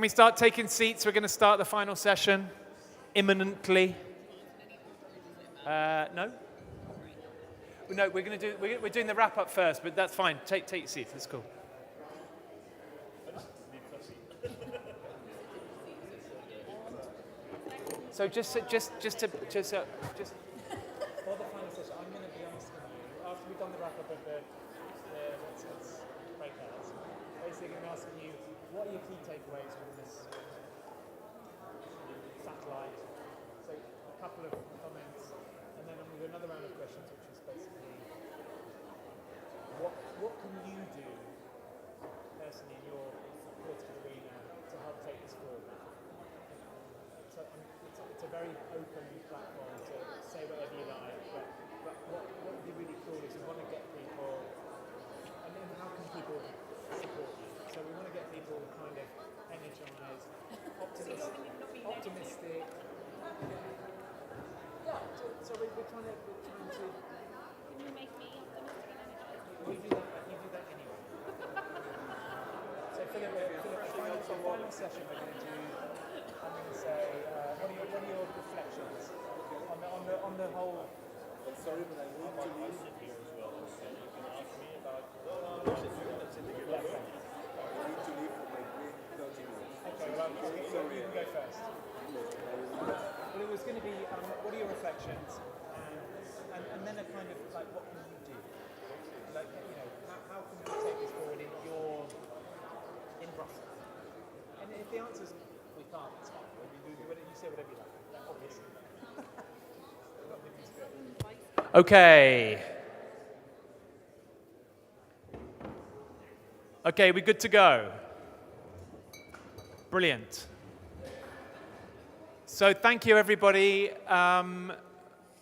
we start taking seats? We're going to start the final session imminently. No? No, we're doing the wrap up first, but that's fine. Take your seats. That's cool. So just for the final session, I'm going to be honest with you. After we've done the wrap up of the breakouts, basically I'm asking you, what are your key takeaways from this satellite? So a couple of comments, and then I'm going to do another round of questions, which is basically, what can you do personally in your political arena to help take this forward? So it's a very open platform to say whatever you like, but what would be really cool is we want to get people, and then how can people support you? So we want to get people kind of energized, optimistic. Yeah, so we're trying to. Can you make me optimistic and energized? You do that anyway. So Philip, the final session we're going to do. I'm going to say, what are your reflections on the whole? Sorry, but I need to leave here as well. So you can ask me about. I need to leave for my break 30 minutes. Okay, well, you can go first. Well, it was going to be, what are your reflections, and then a kind of like, what can you do? Like, how can we take this forward in Brussels? And if the answer is we can't, it's fine. You say whatever you like, obviously. Okay. Okay, we're good to go. Brilliant. So thank you, everybody.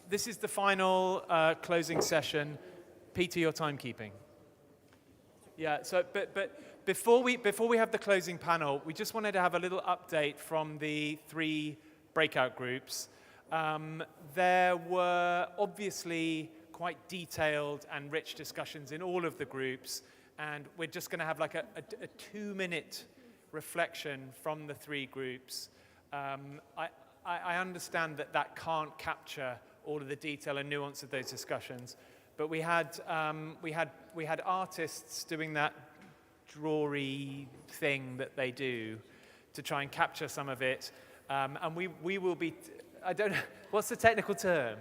This is the final closing session. Peter, your timekeeping. Yeah. So, but before we have the closing panel, we just wanted to have a little update from the 3 breakout groups. There were obviously quite detailed and rich discussions in all of the groups, and we're just going to have like a 2-minute reflection from the 3 groups. I understand that can't capture all of the detail and nuance of those discussions, but we had artists doing that drawy thing that they do to try and capture some of it, and we will be. I don't know what's the technical term.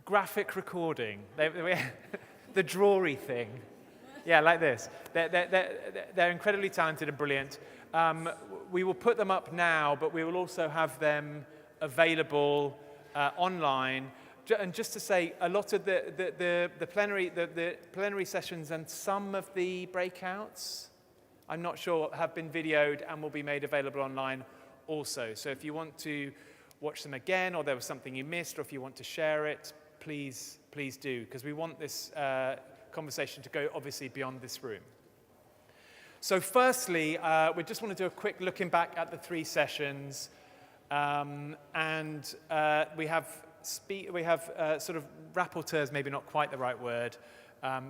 Graphic recording. The drawy thing. Yeah, like this. They're incredibly talented and brilliant. We will put them up now, but we will also have them available online. And just to say, a lot of the plenary sessions and some of the breakouts, I'm not sure, have been videoed and will be made available online also. So if you want to watch them again, or there was something you missed, or if you want to share it, please do, because we want this conversation to go obviously beyond this room. So firstly, we just want to do a quick looking back at the 3 sessions, and we have sort of rapporteurs, maybe not quite the right word,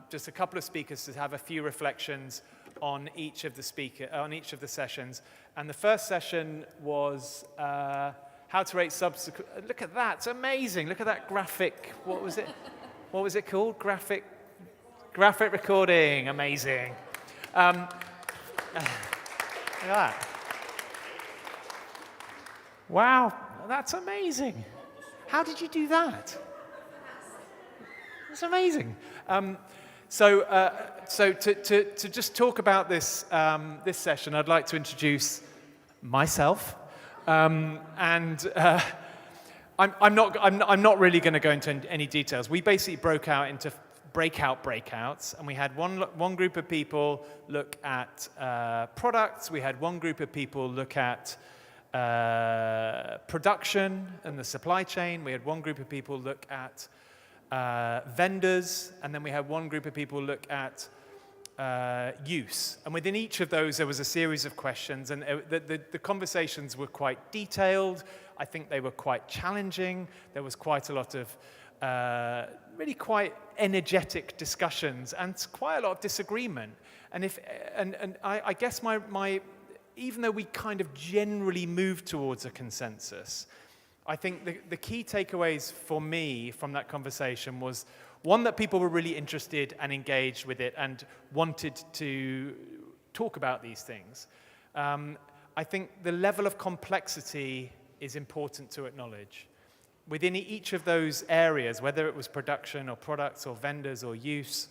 just a couple of speakers to have a few reflections on each of the sessions. And the first session was how to rate subsequent. Look at that! It's amazing. Look at that graphic. What was it? What was it called? Graphic recording. Amazing. Look at that. Wow, that's amazing. How did you do that? That's amazing. So to just talk about this this session, I'd like to introduce myself, and I'm not really going to go into any details. We basically broke out into breakouts, and we had one group of people look at products. We had one group of people look at production and the supply chain. We had one group of people look at vendors, and then we had one group of people look at use. And within each of those, there was a series of questions, and the conversations were quite detailed. I think they were quite challenging. There was quite a lot of really quite energetic discussions and quite a lot of disagreement. And I guess even though we kind of generally move towards a consensus, I think the key takeaways for me from that conversation was, one, that people were really interested and engaged with it and wanted to talk about these things. I think the level of complexity is important to acknowledge. Within each of those areas, whether it was production or products or vendors or use,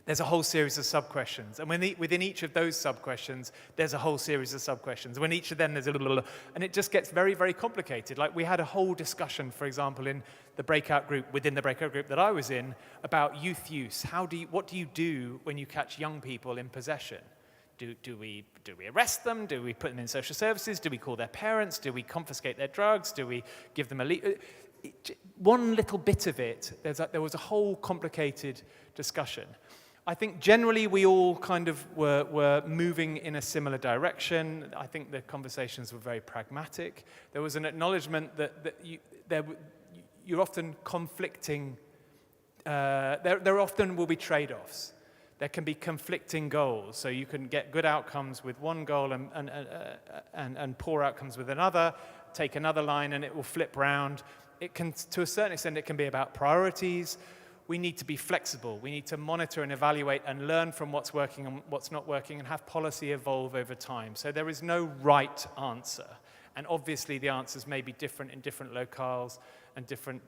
there's a whole series of sub-questions. And within each of those sub-questions, there's a whole series of sub-questions. When each of them, there's a little, and it just gets very, very complicated. Like, we had a whole discussion, for example, in the breakout group, within the breakout group that I was in, about youth use. What do you do when you catch young people in possession? Do we arrest them? Do we put them in social services? Do we call their parents? Do we confiscate their drugs? Do we give them one little bit of it, there was a whole complicated discussion. I think generally we all kind of were moving in a similar direction. I think the conversations were very pragmatic. There was an acknowledgement that you're often conflicting, there often will be trade-offs. There can be conflicting goals, so you can get good outcomes with one goal and poor outcomes with another. Take another line and it will flip round. It can, to a certain extent, it can be about priorities. We need to be flexible. We need to monitor and evaluate and learn from what's working and what's not working and have policy evolve over time. So there is no right answer. And obviously the answers may be different in different locales and different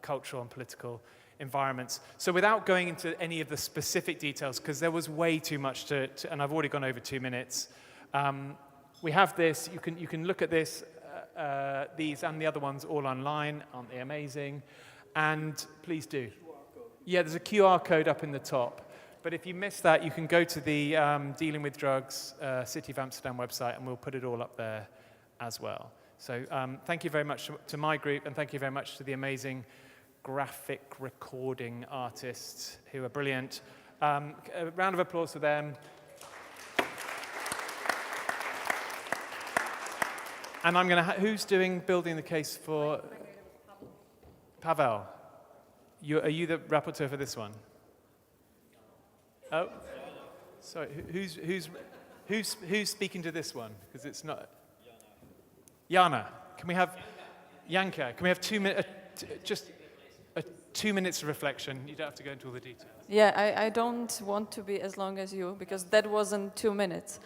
cultural and political environments. So without going into any of the specific details, because there was way too much and I've already gone over 2 minutes, we have this. You can look at this, these and the other ones all online. Aren't they amazing? And please do. Yeah, there's a QR code up in the top. But if you missed that, you can go to the Dealing with Drugs City of Amsterdam website, and we'll put it all up there as well. So thank you very much to my group, and thank you very much to the amazing graphic recording artists who are brilliant. A round of applause for them. And I'm going to, who's building the case for? Pavel. Are you the rapporteur for this one? Oh, sorry. Who's speaking to this one? Because it's not. Jana. Can we have Janka? Can we have 2 minutes? Just 2 minutes of reflection. You don't have to go into all the details. Yeah, I don't want to be as long as you, because that wasn't 2 minutes.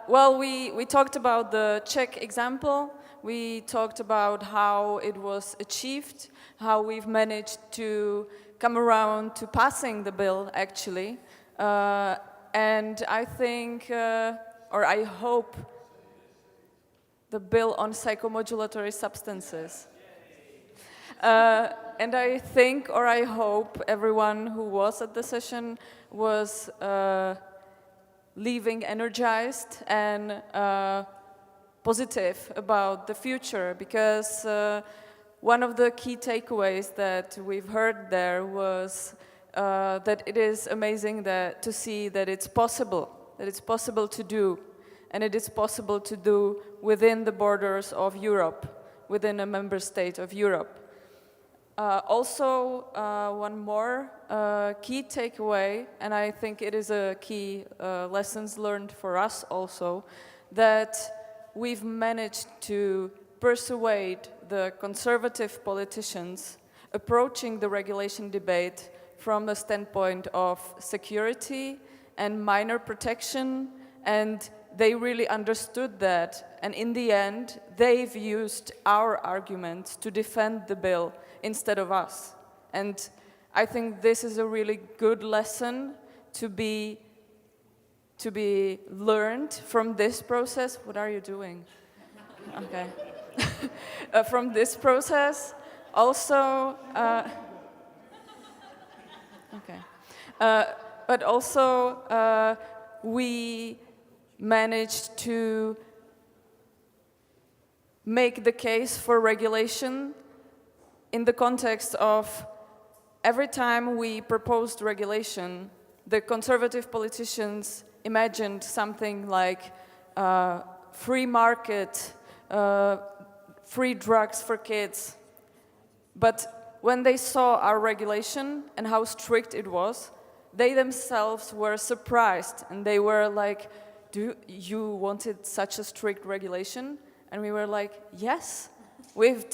Well, we talked about the Czech example. We talked about how it was achieved, how we've managed to come around to passing the bill, actually. And I think, or I hope, the bill on psychomodulatory substances. And I think, or I hope, everyone who was at the session was leaving energized and positive about the future, because one of the key takeaways that we've heard there was that it is amazing to see that it's possible to do, and it is possible to do within the borders of Europe, within a member state of Europe. Also, one more key takeaway, and I think it is a key lessons learned for us also, that we've managed to persuade the conservative politicians approaching the regulation debate from the standpoint of security and minor protection, and they really understood that, and in the end, they've used our arguments to defend the bill instead of us. And I think this is a really good lesson to be learned from this process. What are you doing? Okay. From this process, also, okay. But also, we managed to make the case for regulation in the context of every time we proposed regulation, the conservative politicians imagined something like free market, free drugs for kids. But when they saw our regulation and how strict it was, they themselves were surprised, and they were like, you wanted such a strict regulation? And we were like, yes, we've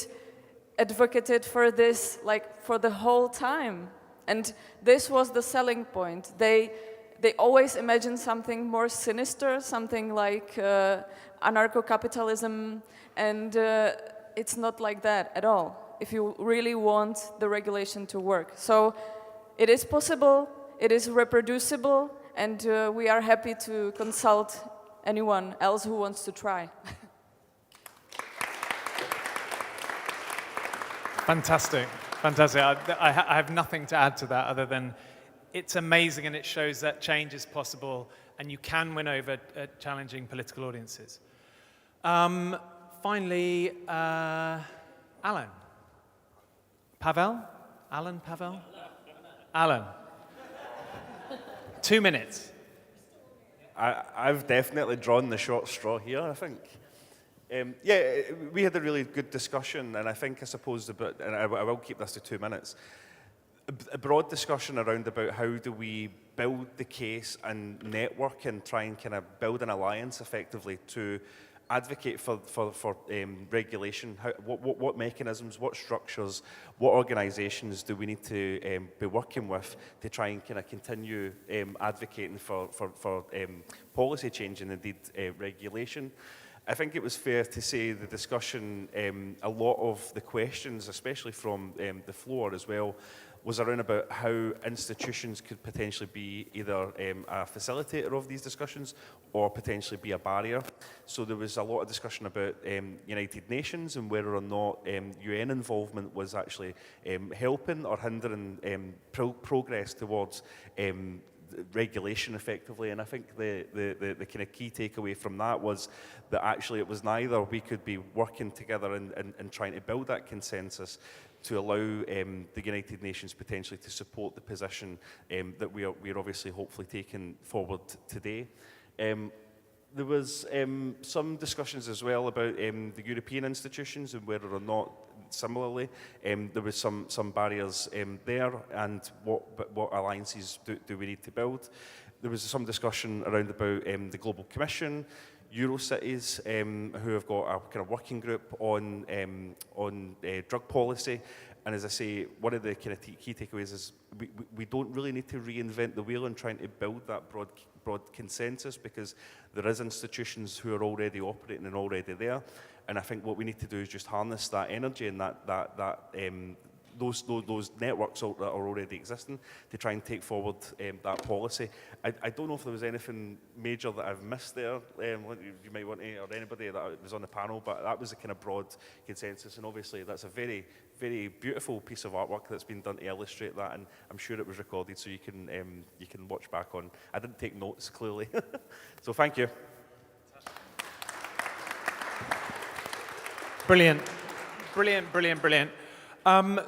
advocated for this like for the whole time. And this was the selling point. They always imagined something more sinister, something like anarcho-capitalism, and it's not like that at all, if you really want the regulation to work. So it is possible, it is reproducible, and we are happy to consult anyone else who wants to try. Fantastic, fantastic. I have nothing to add to that other than it's amazing, and it shows that change is possible and you can win over challenging political audiences. Finally, Alan. Pavel? Alan, Pavel? Alan. 2 minutes. I've definitely drawn the short straw here, I think. Yeah, we had a really good discussion, and I suppose, and I will keep this to 2 minutes, a broad discussion around about how do we build the case and network and try and kind of build an alliance effectively to advocate for regulation. What mechanisms, what structures, what organisations do we need to be working with to try and kind of continue advocating for policy change and indeed regulation? I think it was fair to say the discussion, a lot of the questions, especially from the floor as well, was around about how institutions could potentially be either a facilitator of these discussions or potentially be a barrier. So there was a lot of discussion about United Nations and whether or not UN involvement was actually helping or hindering progress towards regulation effectively, and I think the kind of key takeaway from that was that actually it was neither. We could be working together and trying to build that consensus to allow the United Nations potentially to support the position that we're obviously hopefully taking forward today. There was some discussions as well about the European institutions and whether or not similarly there was some barriers there, and what alliances do we need to build. There was some discussion around about the Global Commission, Eurocities, who have got a kind of working group on drug policy. And as I say, one of the kind of key takeaways is we don't really need to reinvent the wheel in trying to build that broad consensus, because there is institutions who are already operating and already there. And I think what we need to do is just harness that energy and those networks that are already existing to try and take forward that policy. I don't know if there was anything major that I've missed there. You might want to, or anybody that was on the panel, but that was a kind of broad consensus. And obviously that's a very, very beautiful piece of artwork that's been done to illustrate that. And I'm sure it was recorded, so you can watch back on. I didn't take notes clearly, so thank you. Brilliant, brilliant, brilliant, brilliant.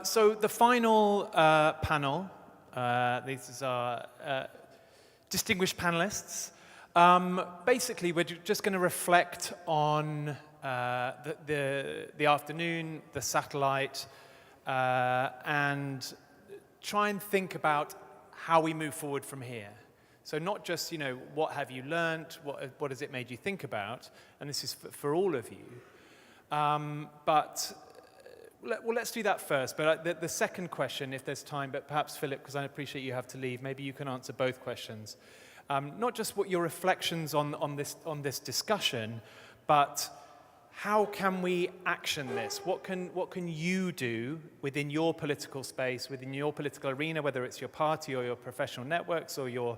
So the final panel, these are distinguished panelists. Basically, we're just going to reflect on the afternoon, the satellite, and try and think about how we move forward from here. So not just, what have you learnt, what has it made you think about, and this is for all of you. Let's do that first. But the second question, if there's time, but perhaps Philip, because I appreciate you have to leave, maybe you can answer both questions. Not just what your reflections on this discussion, but how can we action this? What can you do within your political space, within your political arena, whether it's your party or your professional networks or your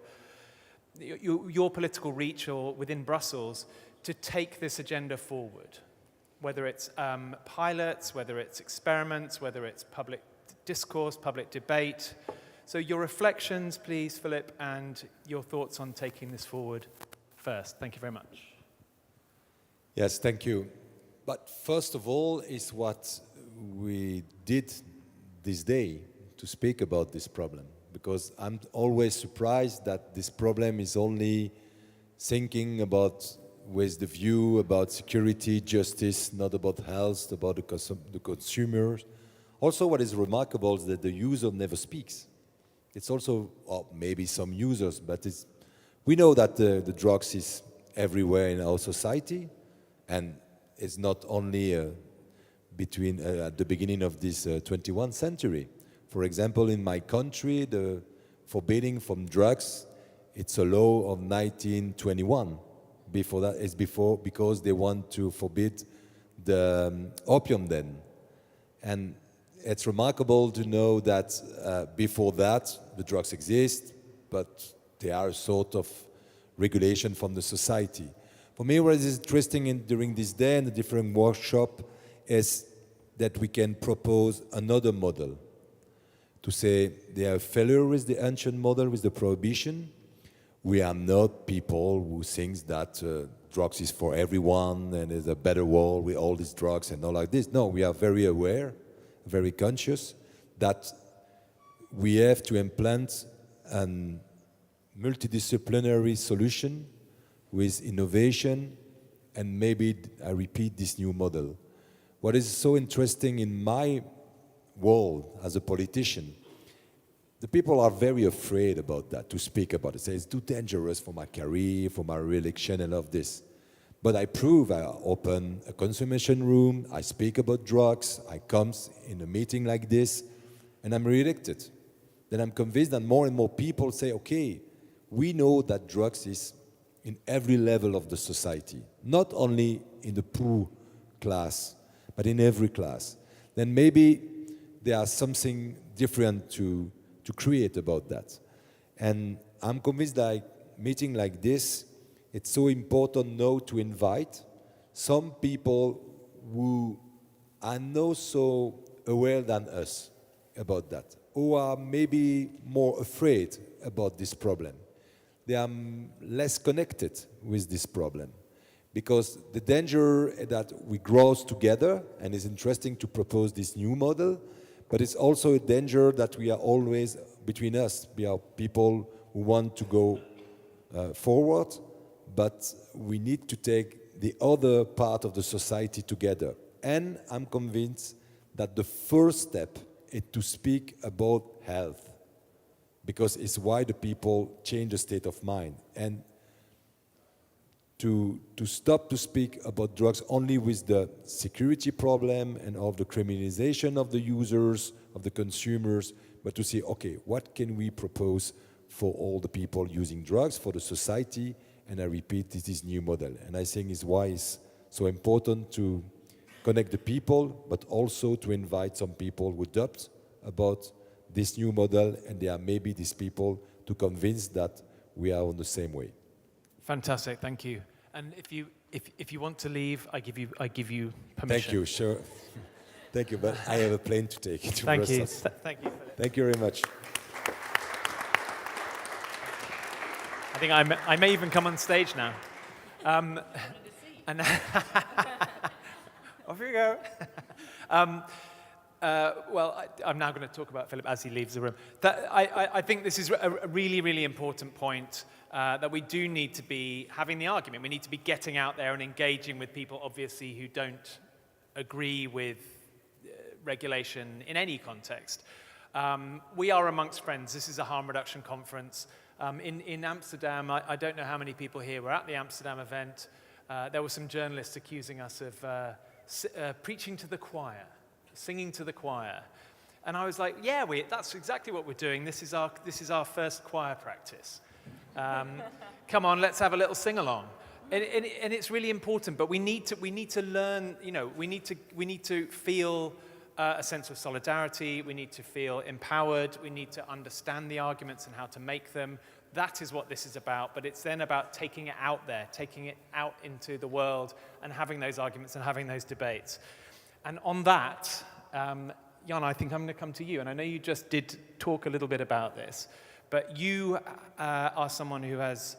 political reach or within Brussels, to take this agenda forward? Whether it's pilots, whether it's experiments, whether it's public discourse, public debate. So your reflections, please, Philip, and your thoughts on taking this forward first. Thank you very much. Yes, thank you. But first of all is what we did this day to speak about this problem, because I'm always surprised that this problem is only thinking about with the view about security, justice, not about health, about the consumers, Also, what is remarkable is that the user never speaks. It's also, or maybe some users, but we know that the drugs is everywhere in our society, and it's not only at the beginning of this 21st century. For example, in my country, the forbidding from drugs, it's a law of 1921. Before that, it's because they want to forbid the opium den. And it's remarkable to know that before that, the drugs exist, but they are a sort of regulation from the society. For me, what is interesting during this day and the different workshop is that we can propose another model. To say they are a failure with the ancient model, with the prohibition. We are not people who think that drugs is for everyone and there's a better world with all these drugs and all like this. No, we are very aware, very conscious that we have to implant a multidisciplinary solution with innovation and maybe, I repeat, this new model. What is so interesting in my world as a politician, the people are very afraid about that, to speak about it. Say it's too dangerous for my career, for my re-election and all of this. But I open a consummation room, I speak about drugs, I come in a meeting like this, and I'm re-elected. Then I'm convinced that more and more people say, okay, we know that drugs is in every level of the society, not only in the poor class, but in every class. Then maybe there is something different to create about that. And I'm convinced that meeting like this, it's so important now to invite some people who are not so aware than us about that, who are maybe more afraid about this problem. They are less connected with this problem. Because the danger that we grow together, and it's interesting to propose this new model, but it's also a danger that we are always between us. We are people who want to go forward, but we need to take the other part of the society together. And I'm convinced that the first step is to speak about health, because it's why the people change the state of mind. And to stop to speak about drugs only with the security problem and of the criminalization of the users, of the consumers, but to say, okay, what can we propose for all the people using drugs, for the society? And I repeat, this is new model. And I think it's why it's so important to connect the people, but also to invite some people who doubt about this new model, and there are maybe these people to convince that we are on the same way. Fantastic, thank you. And if you want to leave, I give you permission. Thank you, sure. Thank you, but I have a plane to take to Thank you. Brussels. Thank you, Philip. Thank you very much. I think I may even come on stage now. And off you go. Well, I'm now going to talk about Philip as he leaves the room. I think this is a really, really important point, that we do need to be having the argument. We need to be getting out there and engaging with people, obviously, who don't agree with regulation in any context. We are amongst friends. This is a harm reduction conference. In Amsterdam, I don't know how many people here were at the Amsterdam event. There were some journalists accusing us of preaching to the choir, singing to the choir. And I was like, yeah, that's exactly what we're doing. This is our first choir practice. Come on, let's have a little sing-along. And it's really important, but we need to learn, we need to feel a sense of solidarity, we need to feel empowered, we need to understand the arguments and how to make them. That is what this is about, but it's then about taking it out there, taking it out into the world and having those arguments and having those debates. And on that, Jan, I think I'm going to come to you, and I know you just did talk a little bit about this, but you are someone who has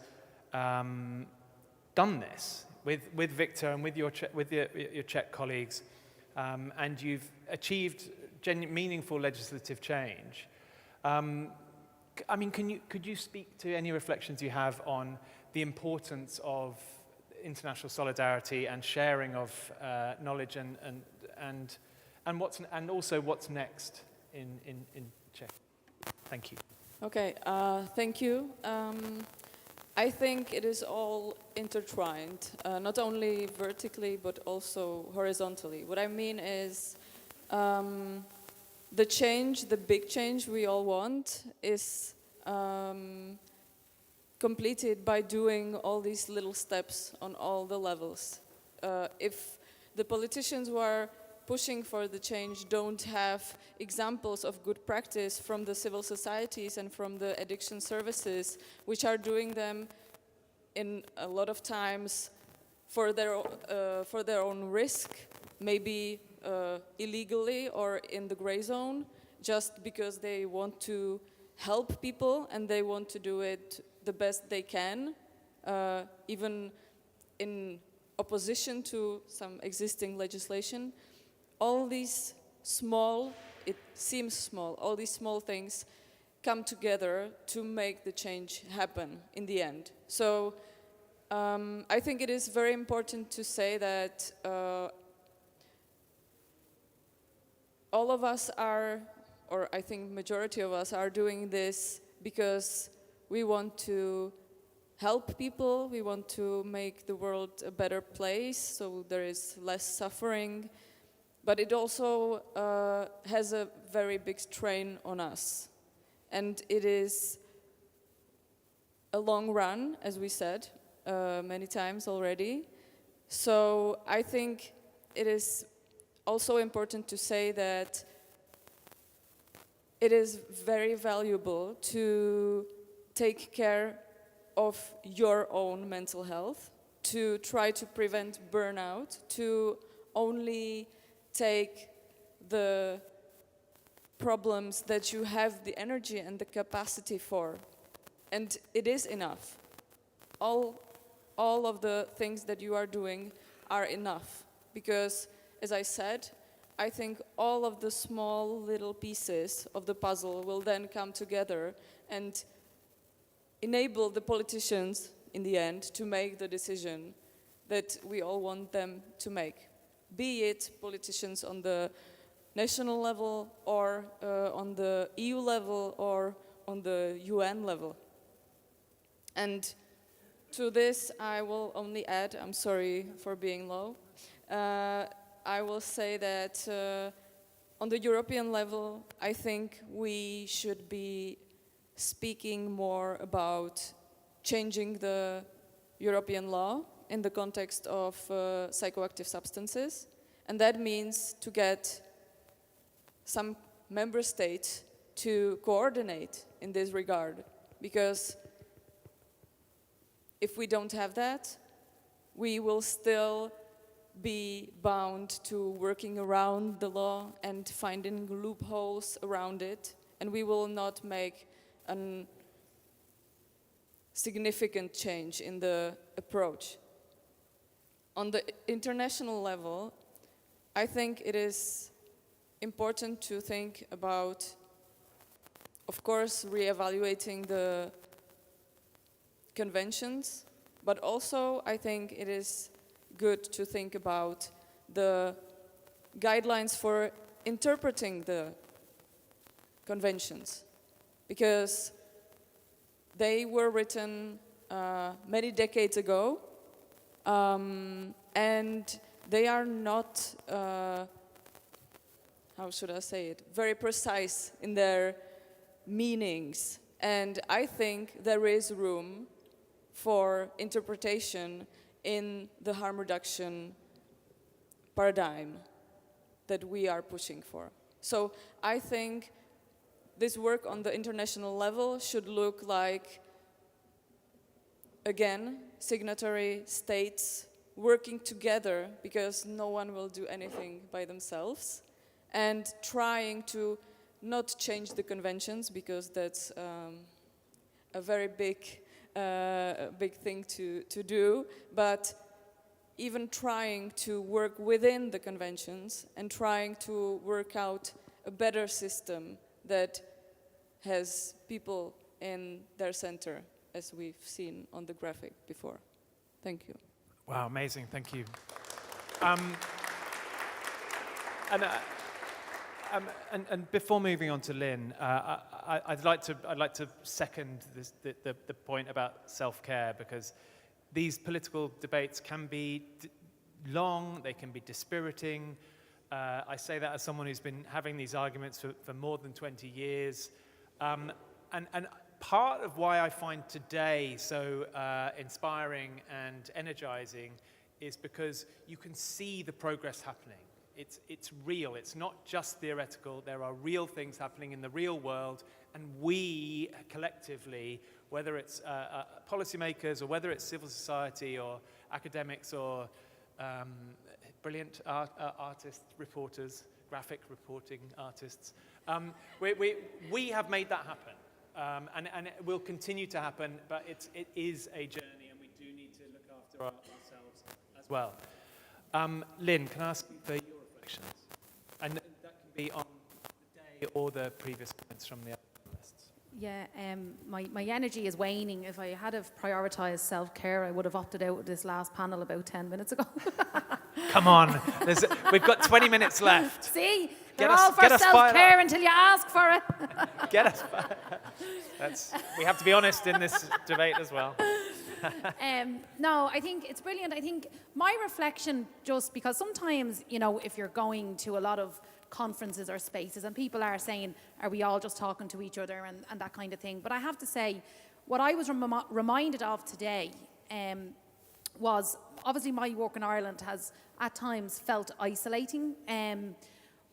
done this with Victor and with your Czech colleagues, and you've achieved meaningful legislative change. I mean, could you speak to any reflections you have on the importance of international solidarity and sharing of knowledge and and also what's next in Czech. Thank you. Okay, thank you. I think it is all intertwined, not only vertically but also horizontally. What I mean is the change, the big change we all want is completed by doing all these little steps on all the levels. If the politicians who are pushing for the change don't have examples of good practice from the civil societies and from the addiction services, which are doing them in a lot of times for their own risk, maybe illegally or in the gray zone, just because they want to help people and they want to do it the best they can, even in opposition to some existing legislation. All these small, it seems small, all these small things come together to make the change happen in the end. So I think it is very important to say that all of us are, or I think majority of us are doing this because we want to help people, we want to make the world a better place so there is less suffering. But it also has a very big strain on us. And it is a long run, as we said many times already. So I think it is also important to say that it is very valuable to take care of your own mental health, to try to prevent burnout, to only take the problems that you have the energy and the capacity for. And it is enough. All of the things that you are doing are enough. Because, as I said, I think all of the small little pieces of the puzzle will then come together and enable the politicians, in the end, to make the decision that we all want them to make. Be it politicians on the national level or on the EU level or on the UN level. And to this I will only add, I'm sorry for being low, I will say that on the European level I think we should be speaking more about changing the European law in the context of psychoactive substances. And that means to get some member states to coordinate in this regard. Because if we don't have that, we will still be bound to working around the law and finding loopholes around it. And we will not make a significant change in the approach. On the international level, I think it is important to think about, of course, reevaluating the conventions, but also I think it is good to think about the guidelines for interpreting the conventions, because they were written many decades ago, and they are not, how should I say it, very precise in their meanings. And I think there is room for interpretation in the harm reduction paradigm that we are pushing for. So I think this work on the international level should look like, again, signatory states working together, because no one will do anything by themselves, and trying to not change the conventions, because that's a very big thing to do, but even trying to work within the conventions and trying to work out a better system that has people in their center, as we've seen on the graphic before. Thank you. Wow, amazing, thank you. And And before moving on to Lynn, I'd like to second the point about self-care, because these political debates can be long, they can be dispiriting. I say that as someone who's been having these arguments for more than 20 years. And part of why I find today so inspiring and energizing is because you can see the progress happening. It's real, it's not just theoretical. There are real things happening in the real world, and we collectively, whether it's policymakers or whether it's civil society or academics or brilliant artists, reporters, graphic reporting artists, we have made that happen. And it will continue to happen, but it is a journey, and we do need to look after ourselves as well. Lynn, can I ask you for your reflections? And that can be on the day or the previous points from the other panelists. Yeah, my energy is waning. If I had have prioritised self-care, I would have opted out of this last panel about 10 minutes ago. Come on, we've got 20 minutes left. See, they're all for self-care until you ask for it. Get us. We have to be honest in this debate as well. No, I think it's brilliant. I think my reflection, just because sometimes, if you're going to a lot of conferences or spaces and people are saying, are we all just talking to each other and that kind of thing. But I have to say, what I was reminded of today was obviously my work in Ireland has at times felt isolating.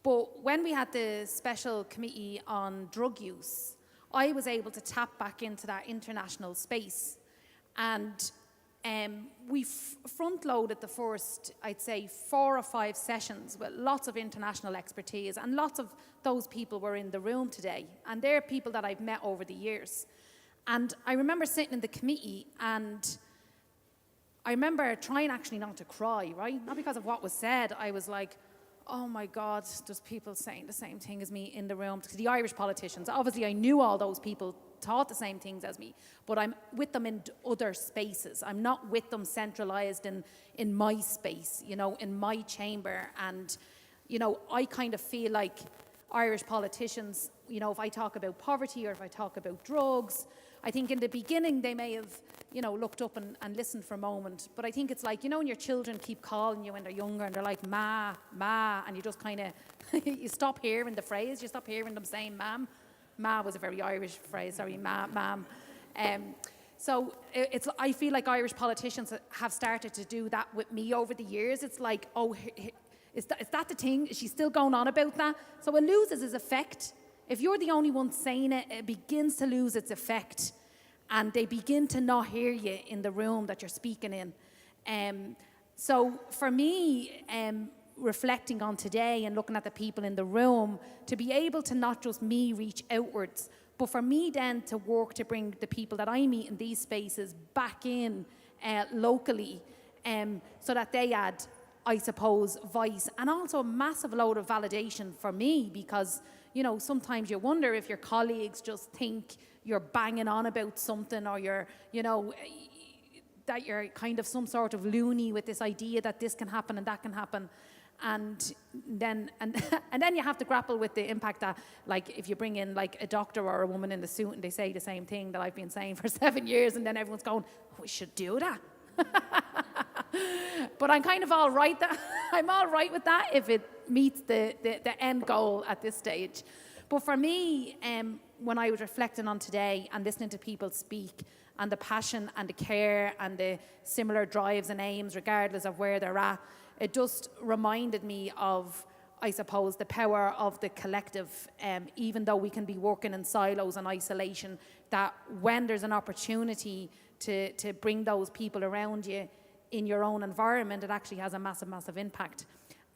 But when we had the special committee on drug use, I was able to tap back into that international space. And we front-loaded the first, I'd say, 4 or 5 sessions with lots of international expertise, and lots of those people were in the room today. And they're people that I've met over the years. And I remember sitting in the committee, and I remember trying actually not to cry, right? Not because of what was said. I was like, oh my God, there's people saying the same thing as me in the room. The Irish politicians, obviously I knew all those people thought the same things as me, but I'm with them in other spaces. I'm not with them centralized in my space, in my chamber. And, I kind of feel like Irish politicians, if I talk about poverty or if I talk about drugs, I think in the beginning they may have, looked up and listened for a moment. But I think it's like, when your children keep calling you when they're younger and they're like, ma, and you just kind of, you stop hearing the phrase, you stop hearing them saying ma'am. Ma was a very Irish phrase, sorry, ma'am. So I feel like Irish politicians have started to do that with me over the years. It's like, oh, is that the thing? Is she still going on about that? So it loses its effect. If you're the only one saying it, it begins to lose its effect. And they begin to not hear you in the room that you're speaking in. So for me, reflecting on today and looking at the people in the room, to be able to not just me reach outwards, but for me then to work to bring the people that I meet in these spaces back in locally, so that they add, I suppose, voice, and also a massive load of validation for me, because sometimes you wonder if your colleagues just think you're banging on about something, or you're that you're kind of some sort of loony with this idea that this can happen and that can happen. And then you have to grapple with the impact that, like, if you bring in like a doctor or a woman in the suit and they say the same thing that I've been saying for 7 years, and then everyone's going, oh, we should do that. But I'm kind of all right with that if it meets the end goal at this stage. But for me, when I was reflecting on today and listening to people speak, and the passion and the care and the similar drives and aims, regardless of where they're at, it just reminded me of, I suppose, the power of the collective, even though we can be working in silos and isolation, that when there's an opportunity to bring those people around you in your own environment, it actually has a massive, massive impact.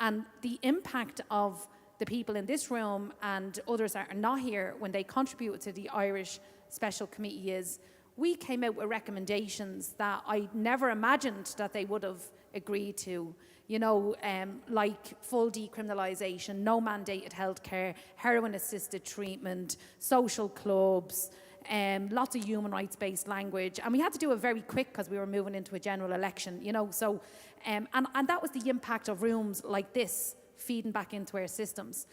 And the impact of the people in this room and others that are not here when they contribute to the Irish Special Committee is, we came out with recommendations that I never imagined that they would have agreed to, like full decriminalisation, no mandated healthcare, heroin-assisted treatment, social clubs, lots of human rights-based language. And we had to do it very quick because we were moving into a general election, So, and that was the impact of rooms like this feeding back into our systems.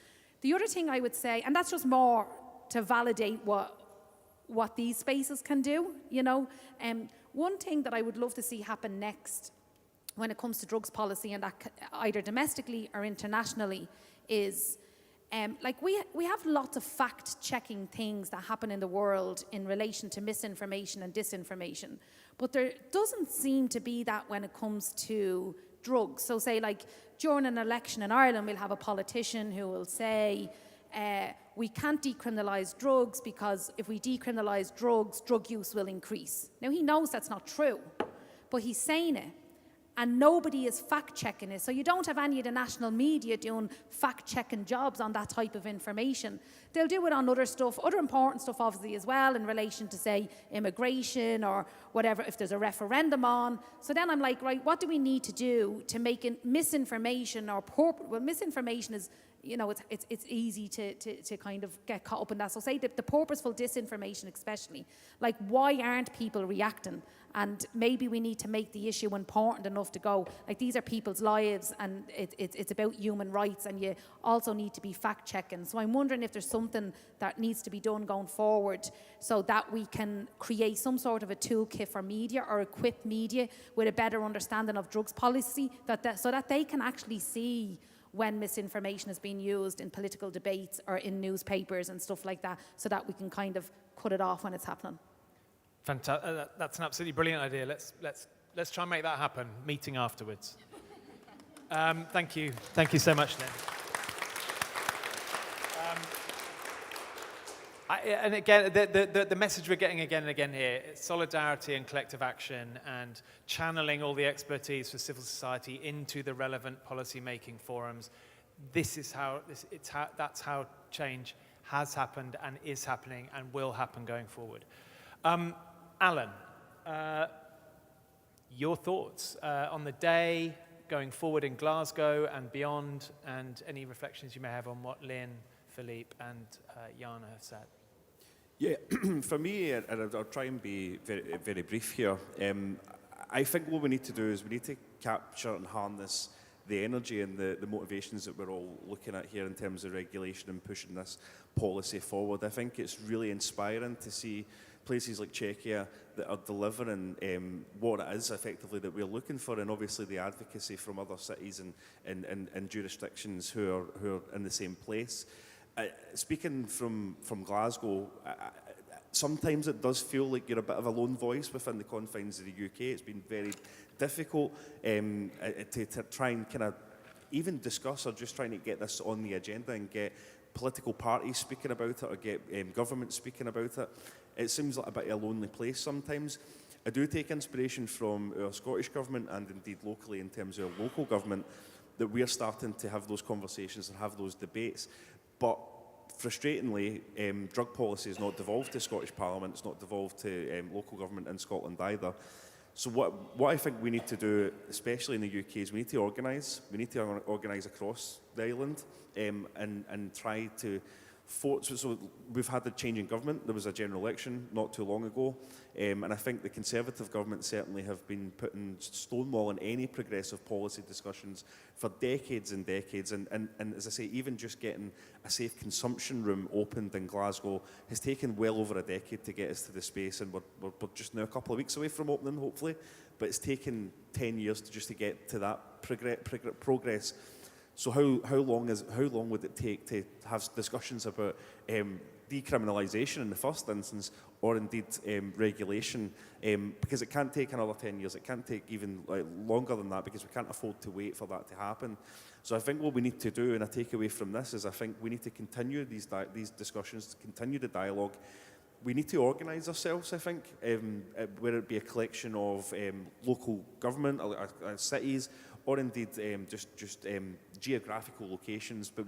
The other thing I would say, and that's just more to validate what these spaces can do, you know. One thing that I would love to see happen next when it comes to drugs policy, and that either domestically or internationally, is like we have lots of fact-checking things that happen in the world in relation to misinformation and disinformation, but there doesn't seem to be that when it comes to drugs. So say like during an election in Ireland, we'll have a politician who will say, we can't decriminalise drugs because if we decriminalise drugs, drug use will increase. Now he knows that's not true, but he's saying it. And nobody is fact-checking it. So you don't have any of the national media doing fact-checking jobs on that type of information. They'll do it on other stuff, other important stuff obviously as well in relation to, say, immigration or whatever, if there's a referendum on. So then I'm like, right, what do we need to do to make misinformation or well, misinformation is, you know, it's easy to kind of get caught up in that. So say the purposeful disinformation especially, like why aren't people reacting? And maybe we need to make the issue important enough to go, like these are people's lives and it's about human rights, and you also need to be fact-checking. So I'm wondering if there's something that needs to be done going forward so that we can create some sort of a toolkit for media or equip media with a better understanding of drugs policy, so that they can actually see when misinformation is being used in political debates or in newspapers and stuff like that, so that we can kind of cut it off when it's happening. Fantastic. That's an absolutely brilliant idea. Let's try and make that happen. Meeting afterwards. Thank you. Thank you so much, Lynn. And again, the message we're getting again and again here is solidarity and collective action and channeling all the expertise for civil society into the relevant policy-making forums. That's how change has happened and is happening and will happen going forward. Alan, your thoughts on the day going forward in Glasgow and beyond, and any reflections you may have on what Lynn, Philippe and Jana have said. Yeah, for me, and I'll try and be very, very brief here, I think what we need to do is we need to capture and harness the energy and the motivations that we're all looking at here in terms of regulation and pushing this policy forward. I think it's really inspiring to see places like Czechia that are delivering what it is effectively that we're looking for, and obviously the advocacy from other cities and jurisdictions who are in the same place. Speaking from Glasgow, sometimes it does feel like you're a bit of a lone voice within the confines of the UK. It's been very difficult to try and kind of even discuss or just trying to get this on the agenda and get political parties speaking about it or get government speaking about it. It seems like a bit of a lonely place sometimes. I do take inspiration from our Scottish government and indeed locally in terms of our local government that we're starting to have those conversations and have those debates. But frustratingly, drug policy is not devolved to Scottish Parliament, it's not devolved to local government in Scotland either. So what I think we need to do, especially in the UK, is we need to organise. We need to organise across the island and try to... So we've had a change in government. There was a general election not too long ago, and I think the Conservative government certainly have been putting stonewall in any progressive policy discussions for decades and decades. And as I say, even just getting a safe consumption room opened in Glasgow has taken well over a decade to get us to the space, and we're just now a couple of weeks away from opening, hopefully. But it's taken 10 years to get to that progress. So how long would it take to have discussions about decriminalisation in the first instance, or indeed regulation? Because it can't take another 10 years. It can't take even longer than that, because we can't afford to wait for that to happen. So I think what we need to do, and a takeaway from this, is I think we need to continue these discussions, continue the dialogue. We need to organise ourselves, I think, whether it be a collection of local government, or cities, or indeed just geographical locations. But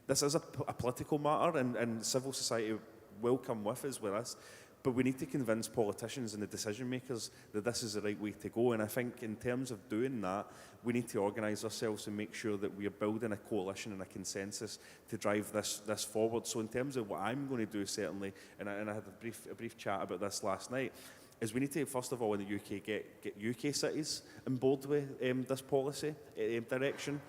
this is a political matter, and civil society will come with us. But we need to convince politicians and the decision makers that this is the right way to go. And I think in terms of doing that, we need to organise ourselves and make sure that we are building a coalition and a consensus to drive this forward. So in terms of what I'm going to do, certainly, and I had a brief chat about this last night, is we need to, first of all, in the UK, get UK cities on board with this policy direction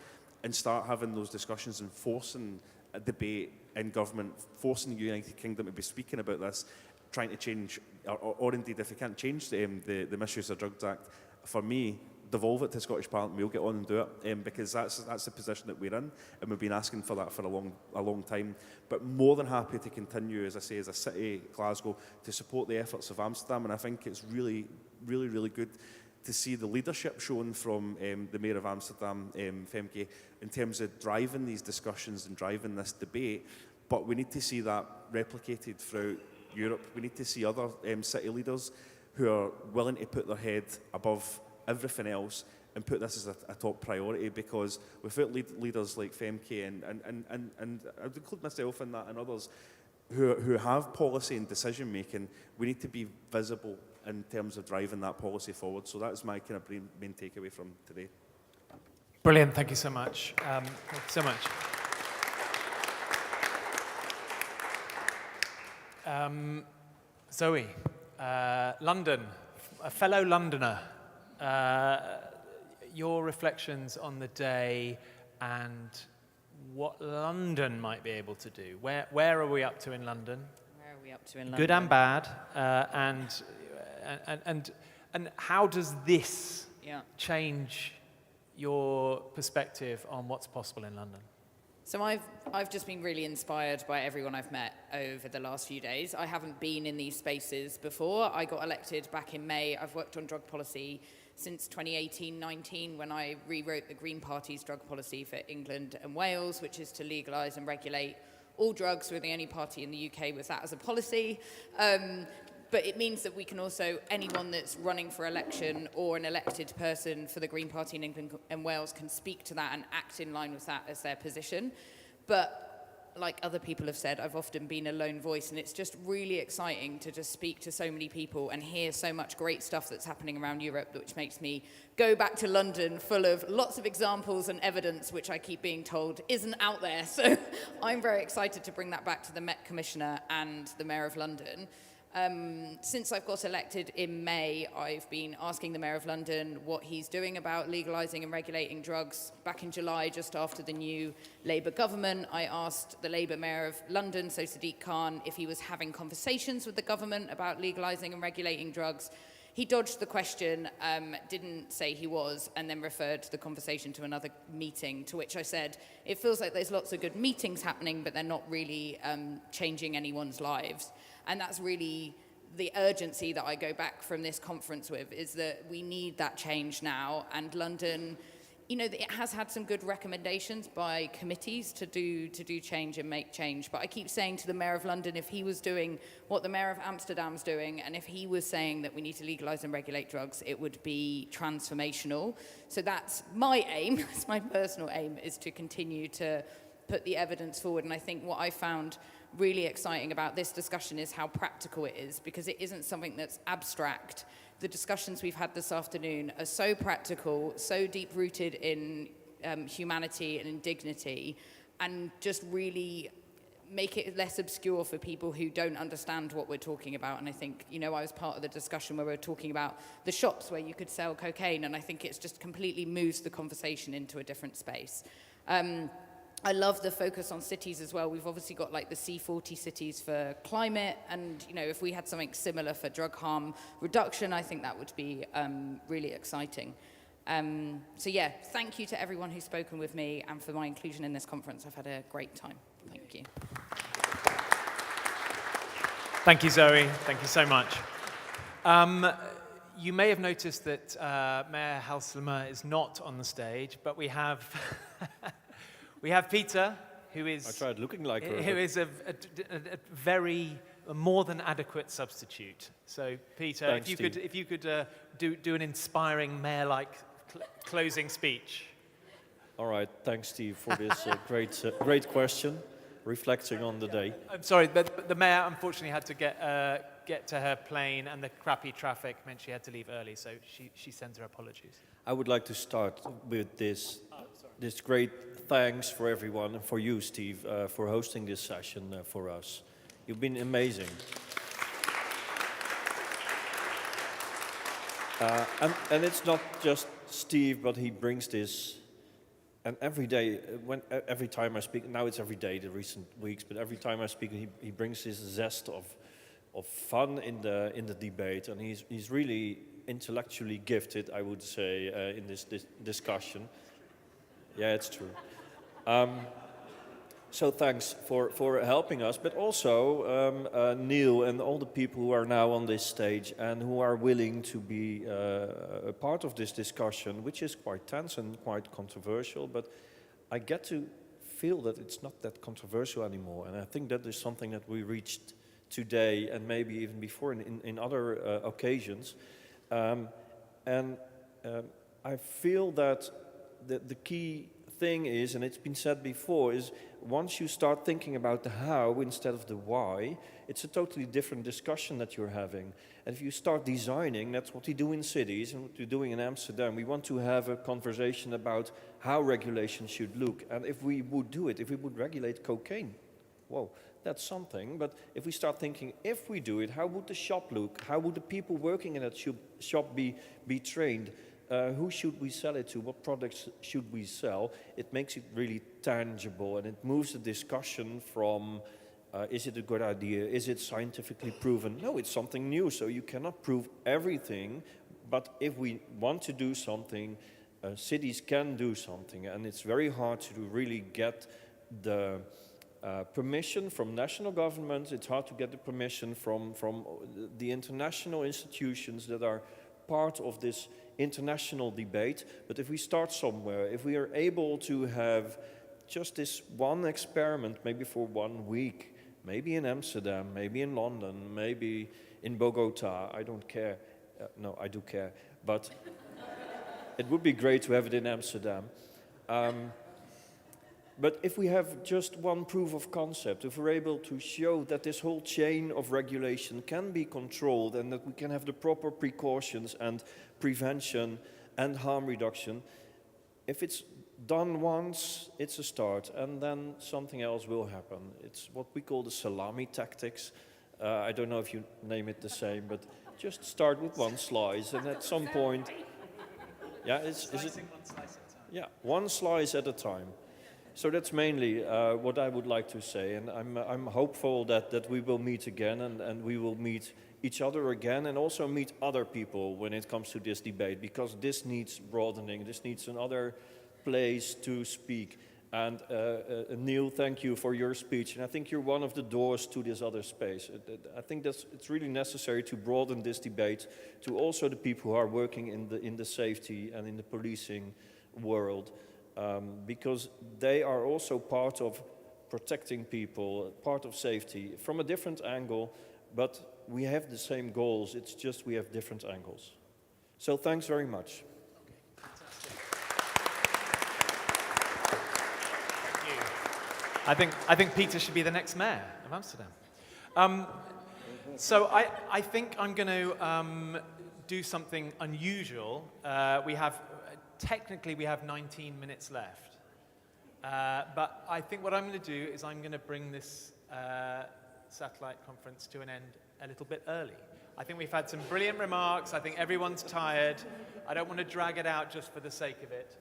and start having those discussions and forcing a debate in government, forcing the United Kingdom to be speaking about this, trying to change, or indeed if we can't change the Misuse of Drugs Act, for me, devolve it to Scottish Parliament, we'll get on and do it, because that's the position that we're in, and we've been asking for that for a long time. But more than happy to continue, as I say, as a city, Glasgow, to support the efforts of Amsterdam, and I think it's really, really, really good to see the leadership shown from the Mayor of Amsterdam, Femke, in terms of driving these discussions and driving this debate. But we need to see that replicated throughout Europe. We need to see other city leaders who are willing to put their head above everything else and put this as a top priority, because without leaders like Femke and I would include myself in that and others who have policy and decision making, we need to be visible in terms of driving that policy forward. So that's my kind of main takeaway from today. Brilliant, thank you so much. Thank you so much. Zoe, London, a fellow Londoner, your reflections on the day and what London might be able to do. Where are we up to in London? Where are we up to in London? Good and bad, and how does this change your perspective on what's possible in London? So I've just been really inspired by everyone I've met over the last few days. I haven't been in these spaces before. I got elected back in May. I've worked on drug policy since 2018-19 when I rewrote the Green Party's drug policy for England and Wales, which is to legalise and regulate all drugs. We're the only party in the UK with that as a policy. But it means that we can also, anyone that's running for election or an elected person for the Green Party in England and Wales can speak to that and act in line with that as their position. But like other people have said, I've often been a lone voice, and it's just really exciting to just speak to so many people and hear so much great stuff that's happening around Europe, which makes me go back to London full of lots of examples and evidence, which I keep being told isn't out there. So I'm very excited to bring that back to the Met Commissioner and the Mayor of London. Since I've got elected in May, I've been asking the Mayor of London what he's doing about legalising and regulating drugs. Back in July, just after the new Labour government, I asked the Labour Mayor of London, so Sadiq Khan, if he was having conversations with the government about legalising and regulating drugs. He dodged the question, didn't say he was, and then referred the conversation to another meeting, to which I said, it feels like there's lots of good meetings happening, but they're not really changing anyone's lives. And that's really the urgency that I go back from this conference with, is that we need that change now. And London, you know, it has had some good recommendations by committees to do change and make change. But I keep saying to the Mayor of London, if he was doing what the Mayor of Amsterdam's doing, and if he was saying that we need to legalise and regulate drugs, it would be transformational. So that's my aim, that's my personal aim, is to continue to put the evidence forward. And I think what I found really exciting about this discussion is how practical it is, because it isn't something that's abstract. The discussions we've had this afternoon are so practical, so deep-rooted in humanity and in dignity, and just really make it less obscure for people who don't understand what we're talking about. And I think, you know, I was part of the discussion where we were talking about the shops where you could sell cocaine, and I think it's just completely moves the conversation into a different space. I love the focus on cities as well. We've obviously got like the C40 cities for climate, and you know, if we had something similar for drug harm reduction, I think that would be really exciting. So yeah, thank you to everyone who's spoken with me and for my inclusion in this conference. I've had a great time. Thank you. Thank you, Zoe. Thank you so much. You may have noticed that Mayor Halsema is not on the stage, but we have we have Peter, who is... I tried looking like her. Who is a very more than adequate substitute. So, Peter, Thanks, if you could do an inspiring mayor-like closing speech. All right, thanks, Steve, for this great question, reflecting on the day. I'm sorry, but the mayor unfortunately had to get to her plane, and the crappy traffic meant she had to leave early, so she sends her apologies. I would like to start with this great thanks for everyone, and for you, Steve, for hosting this session for us. You've been amazing. And it's not just Steve, but he brings this And every day, every time I speak, now it's every day, the recent weeks, but every time I speak, he brings this zest of fun in the debate, and he's really intellectually gifted, I would say, in this discussion. Yeah, it's true. So thanks for helping us, but also Neil and all the people who are now on this stage and who are willing to be a part of this discussion, which is quite tense and quite controversial, but I get to feel that it's not that controversial anymore, and I think that is something that we reached today and maybe even before in other occasions. I feel that the key thing is, and it's been said before, is once you start thinking about the how instead of the why, it's a totally different discussion that you're having. And if you start designing, that's what we do in cities and what we're doing in Amsterdam. We want to have a conversation about how regulation should look. And if we would do it, if we would regulate cocaine, whoa, that's something. But if we start thinking, if we do it, how would the shop look? How would the people working in that shop be trained? Who should we sell it to? What products should we sell? It makes it really tangible, and it moves the discussion from is it a good idea? Is it scientifically proven? No, it's something new, so you cannot prove everything. But if we want to do something, cities can do something, and it's very hard to really get the permission from national governments. It's hard to get the permission from the international institutions that are part of this international debate. But if we start somewhere, if we are able to have just this one experiment, maybe for 1 week, maybe in Amsterdam, maybe in London, maybe in Bogota, I don't care. No, I do care, but it would be great to have it in Amsterdam. But if we have just one proof of concept, if we're able to show that this whole chain of regulation can be controlled and that we can have the proper precautions and prevention and harm reduction, if it's done once, it's a start, and then something else will happen. It's what we call the salami tactics. I don't know if you name it the same, but just start with one slice, and at some point, yeah, is it? One slice at a time. Yeah, one slice at a time. So that's mainly what I would like to say, and I'm hopeful that we will meet again, and we will meet each other again, and also meet other people when it comes to this debate, because this needs broadening, this needs another place to speak. And Neil, thank you for your speech, and I think you're one of the doors to this other space. I think it's really necessary to broaden this debate to also the people who are working in the safety and in the policing world. Because they are also part of protecting people, part of safety, from a different angle, but we have the same goals, it's just we have different angles. So thanks very much. Thank you. I think Peter should be the next mayor of Amsterdam. So I think I'm going to do something unusual. Technically, we have 19 minutes left. But I think what I'm going to do is I'm going to bring this satellite conference to an end a little bit early. I think we've had some brilliant remarks. I think everyone's tired. I don't want to drag it out just for the sake of it.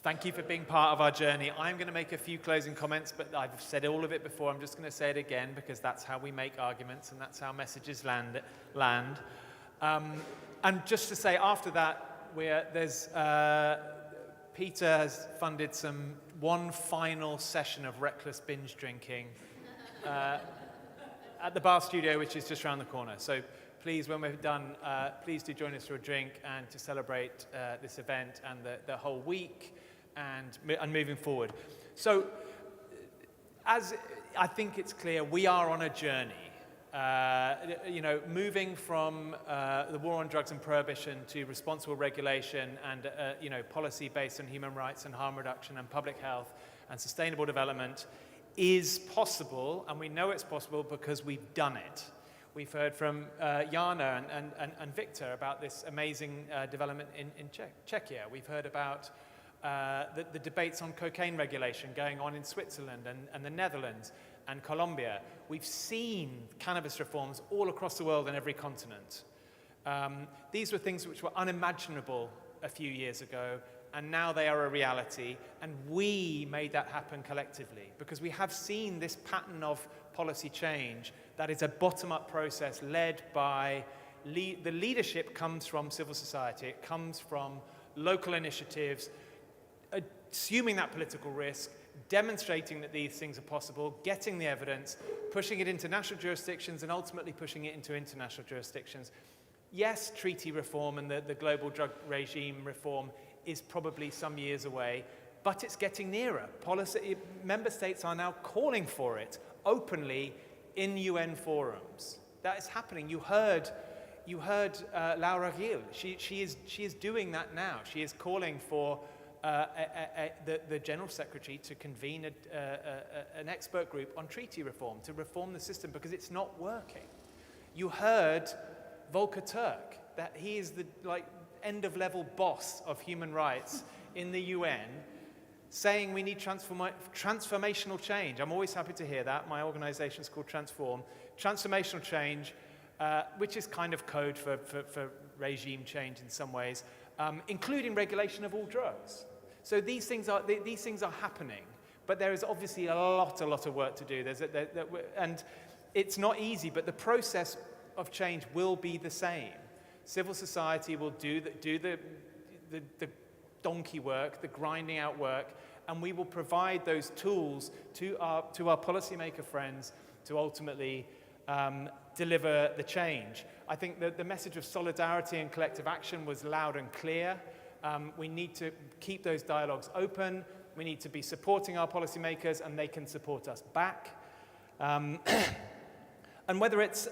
Thank you for being part of our journey. I'm going to make a few closing comments, but I've said all of it before. I'm just going to say it again because that's how we make arguments and that's how messages land. And just to say, after that, Peter has funded one final session of reckless binge drinking at the bar studio, which is just around the corner. So please, when we're done, please do join us for a drink and to celebrate this event and the whole week and moving forward. So, as I think it's clear, we are on a journey. Moving from the war on drugs and prohibition to responsible regulation and, policy based on human rights and harm reduction and public health and sustainable development is possible, and we know it's possible because we've done it. We've heard from Jana and Victor about this amazing development in Czechia. We've heard about the debates on cocaine regulation going on in Switzerland and the Netherlands and Colombia. We've seen cannabis reforms all across the world and every continent. These were things which were unimaginable a few years ago. and now they are a reality, and we made that happen collectively, because we have seen this pattern of policy change that is a bottom-up process led by, the leadership comes from civil society, it comes from local initiatives, assuming that political risk, demonstrating that these things are possible, getting the evidence, pushing it into national jurisdictions, and ultimately pushing it into international jurisdictions. Yes, treaty reform and the global drug regime reform is probably some years away, but it's getting nearer. Member states are now calling for it openly in UN forums. That is happening. You heard Laura Gil. She is doing that now. She is calling for the General Secretary to convene an expert group on treaty reform, to reform the system, because it's not working. You heard Volker Turk, that he is the end-of-level boss of human rights in the UN, saying we need transformational change. I'm always happy to hear that. My organization is called Transform. Transformational change, which is kind of code for regime change in some ways, including regulation of all drugs. So these things are happening, but there is obviously a lot of work to do. And it's not easy, but the process of change will be the same. Civil society will do the donkey work, the grinding out work, and we will provide those tools to our policymaker friends to ultimately deliver the change. I think that the message of solidarity and collective action was loud and clear. We need to keep those dialogues open. We need to be supporting our policymakers, and they can support us back. And whether it's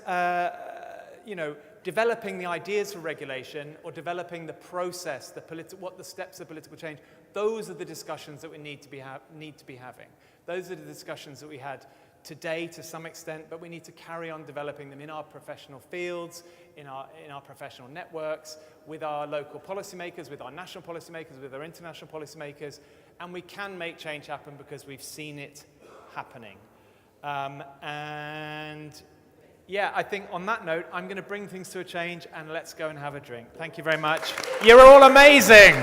developing the ideas for regulation or developing the process, what the steps of political change, those are the discussions that we need to be having. Those are the discussions that we had today to some extent, but we need to carry on developing them in our professional fields, in our professional networks, with our local policymakers, with our national policymakers, with our international policymakers, and we can make change happen because we've seen it happening. And yeah, I think on that note, I'm going to bring things to a change, and let's go and have a drink. Thank you very much. You're all amazing.